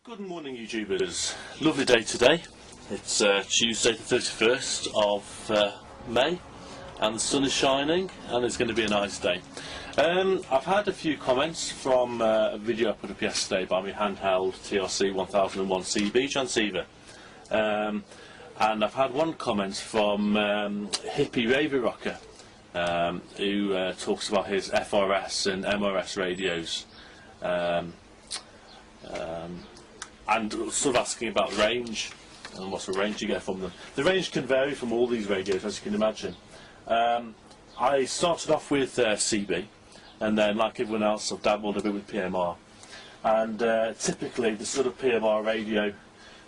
Good morning, YouTubers. Lovely day today. It's Tuesday the 31st of May and the sun is shining and it's going to be a nice day. I've had a few comments from a video I put up yesterday by my handheld TRC 1001 CB transceiver. And I've had one comment from Hippie Raver Rocker who talks about his FRS and MRS radios. And sort of asking about range and what sort of range you get from them. The range can vary from all these radios, as you can imagine. I started off with CB, and then, like everyone else, I've dabbled a bit with PMR. And typically, the sort of PMR radio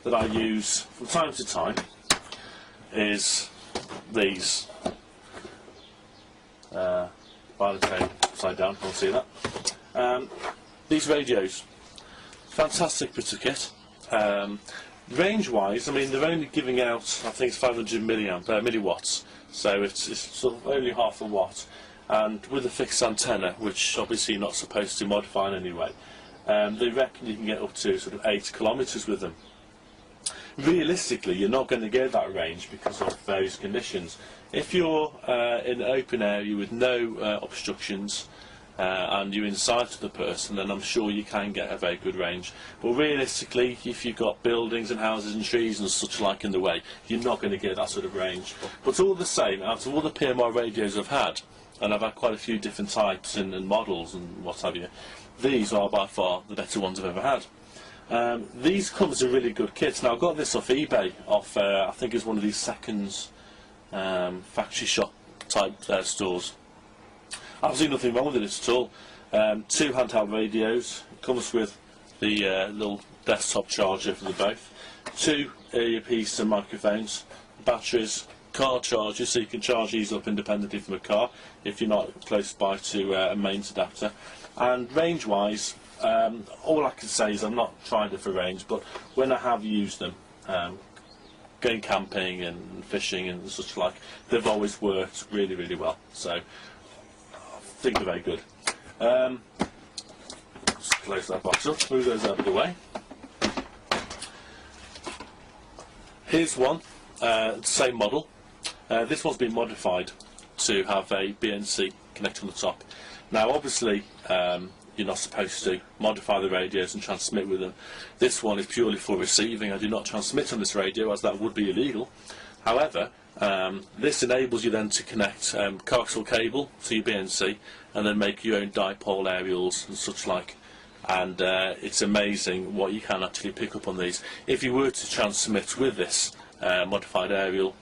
that I use from time to time is these. By the table, upside down, can't see that. These radios. Fantastic bit of kit. Range-wise, I mean, they're only giving out, I think it's 500 milliwatts, so it's sort of only half a watt. And with a fixed antenna, which obviously you're not supposed to modify in any way, they reckon you can get up to sort of 8 kilometres with them. Realistically, you're not going to get that range because of various conditions. If you're in an open area with no obstructions, and you're inside of the person, then I'm sure you can get a very good range. But realistically, if you've got buildings and houses and trees and such like in the way, you're not going to get that sort of range. But all the same, out of all the PMR radios I've had, and I've had quite a few different types and models and what have you, these are by far the better ones I've ever had. These come as a really good kit. Now, I got this off eBay, off I think it's one of these seconds factory shop type stores. Absolutely nothing wrong with it at all. 2 handheld radios. It comes with the little desktop charger for the both. 2 earpiece and microphones. Batteries, car chargers, so you can charge these up independently from a car if you're not close by to a mains adapter. And range-wise, all I can say is I'm not trying it for range, but when I have used them, going camping and fishing and such like, they've always worked really, really well. So I think they're very good. Just close that box up, move those out of the way. Here's one, same model. This one's been modified to have a BNC connector on the top. Now obviously you're not supposed to modify the radios and transmit with them. This one is purely for receiving. I do not transmit on this radio as that would be illegal. However, this enables you then to connect coaxial cable to your BNC and then make your own dipole aerials and such like. And it's amazing what you can actually pick up on these. If you were to transmit with this modified aerial,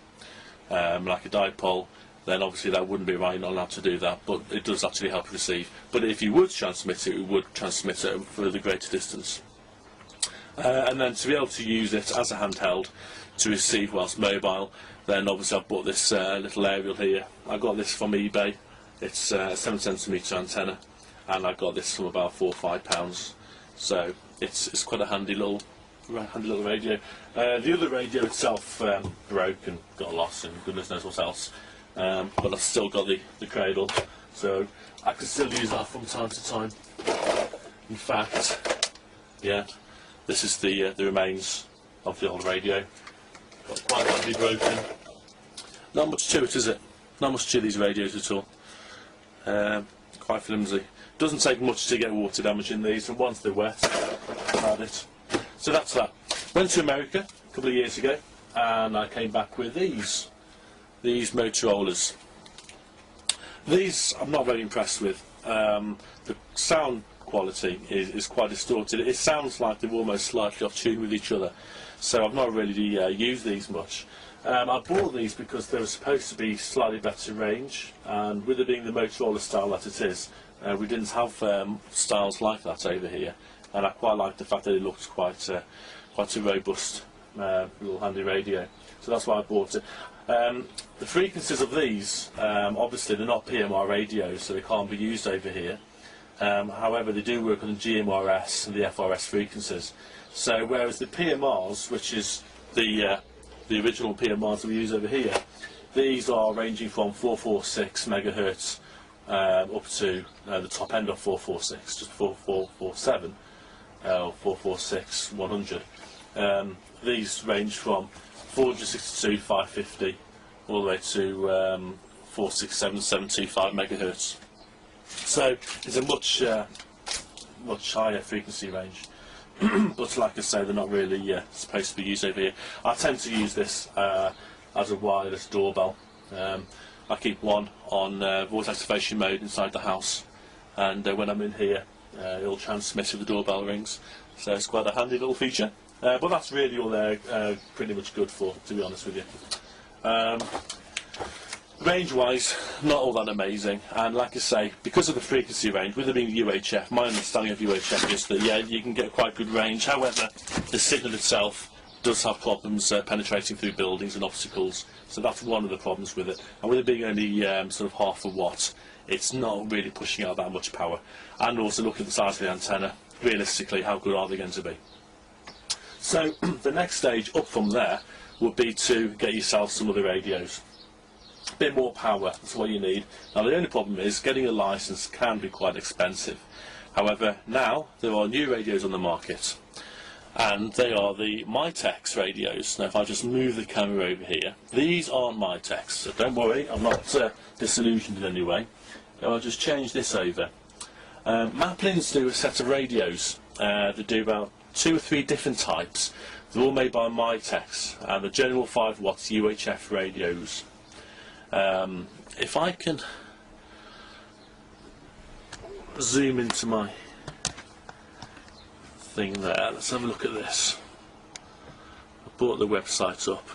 like a dipole, then obviously that wouldn't be right, you're not allowed to do that, but it does actually help receive. But if you would transmit it, it would transmit it for the greater distance. And then to be able to use it as a handheld to receive whilst mobile, then obviously I've bought this little aerial here. I got this from eBay. It's a 7cm antenna, and I got this from about £4 or £5. So it's quite a handy little radio. The other radio itself broke and got lost, and goodness knows what else. But I've still got the cradle, so I can still use that from time to time. In fact, yeah, this is the remains of the old radio. Got quite badly broken. Not much to it, is it? Not much to these radios at all. Quite flimsy. Doesn't take much to get water damage in these, and once they're wet, that's about it. So that's that. Went to America a couple of years ago, and I came back with these Motorola's. These I'm not very impressed with. The sound quality is quite distorted. It sounds like they're almost slightly off tune with each other, so I've not really used these much. I bought these because they were supposed to be slightly better range, and with it being the Motorola style that it is, we didn't have styles like that over here, and I quite liked the fact that it looked quite a robust little handy radio, so that's why I bought it. The frequencies of these, obviously they're not PMR radios, so they can't be used over here. However, they do work on the GMRS and the FRS frequencies. So whereas the PMRs, which is the original PMRs that we use over here, these are ranging from 446 megahertz up to the top end of 446, just 4447. 446, 100. These range from 462, 550, all the way to 467, 725 megahertz. So it's a much higher frequency range. But like I say, they're not really supposed to be used over here. I tend to use this as a wireless doorbell. I keep one on voice activation mode inside the house, and when I'm in here, it'll transmit if the doorbell rings. So it's quite a handy little feature. But that's really all they're pretty much good for, to be honest with you. Range-wise, not all that amazing, and like I say, because of the frequency range, with it being UHF, my understanding of UHF is that you can get quite good range. However, the signal itself does have problems penetrating through buildings and obstacles, so that's one of the problems with it. And with it being only sort of half a watt, it's not really pushing out that much power. And also look at the size of the antenna. Realistically, how good are they going to be? So the next stage up from there would be to get yourself some other radios. A bit more power, that's what you need. Now the only problem is getting a license can be quite expensive. However, now there are new radios on the market, and they are the Mitex radios. Now if I just move the camera over here, these aren't Mitex, so don't worry, I'm not disillusioned in any way. I'll just change this over. Maplins do a set of radios. They do about 2 or 3 different types. They're all made by Mitex, and the general 5 watts UHF radios. If I can zoom into my thing there, let's have a look at this. I brought the website up.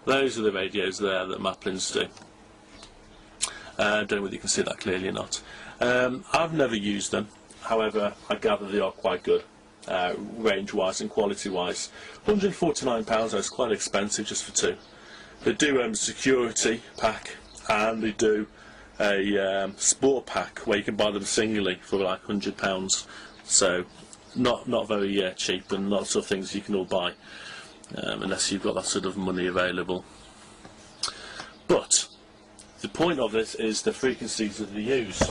Those are the radios there that Maplins do. I don't know whether you can see that clearly or not. I've never used them, however I gather they are quite good, range wise and quality wise. £149 is quite expensive just for 2. They do a security pack, and they do a sport pack where you can buy them singly for like £100. So not very cheap, and lots of things you can all buy unless you've got that sort of money available. But the point of this is the frequencies that they use.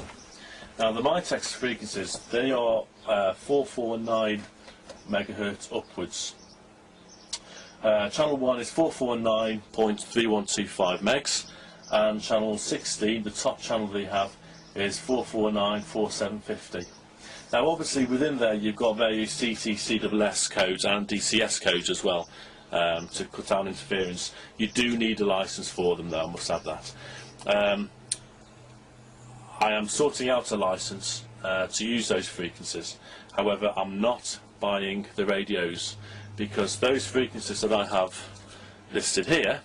Now the Mitex frequencies, they are 449 megahertz upwards. Channel 1 is 449.3125 megs, and channel 16, the top channel they have, is 449.4750. Now obviously within there you've got various CT, CWS codes and DCS codes as well to cut down interference. You do need a license for them though, I must add that. I am sorting out a license to use those frequencies. However, I'm not buying the radios, because those frequencies that I have listed here,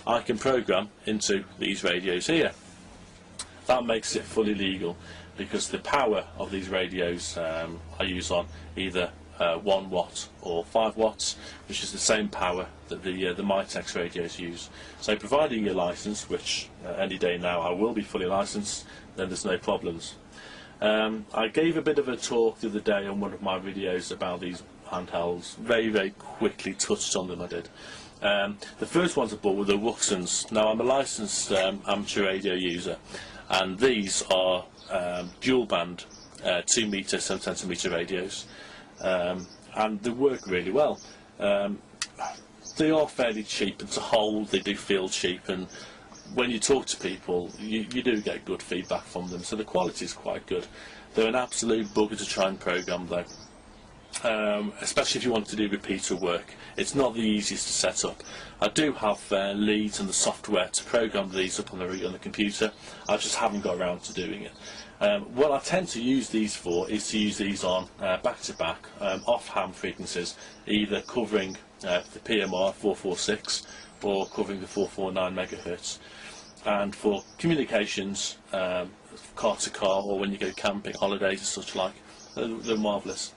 I can program into these radios here. That makes it fully legal, because the power of these radios I use on either 1 watt or 5 watts, which is the same power that the Mitex radios use. So providing a license, which any day now I will be fully licensed, then there's no problems. I gave a bit of a talk the other day on one of my videos about these handhelds. Very quickly touched on them, I did. The first ones I bought were the Wuxens. Now I'm a licensed amateur radio user, and these are dual band 2 metre, 7 centimetre radios, and they work really well. They are fairly cheap, and to hold they do feel cheap, and when you talk to people you do get good feedback from them, so the quality is quite good. They're an absolute bugger to try and program though. Especially if you want to do repeater work. It's not the easiest to set up. I do have leads and the software to program these up on the computer. I just haven't got around to doing it. What I tend to use these for is to use these on back-to-back off-ham frequencies, either covering the PMR 446 or covering the 449 megahertz. And for communications, car to car, or when you go camping, holidays and such like, they're marvellous.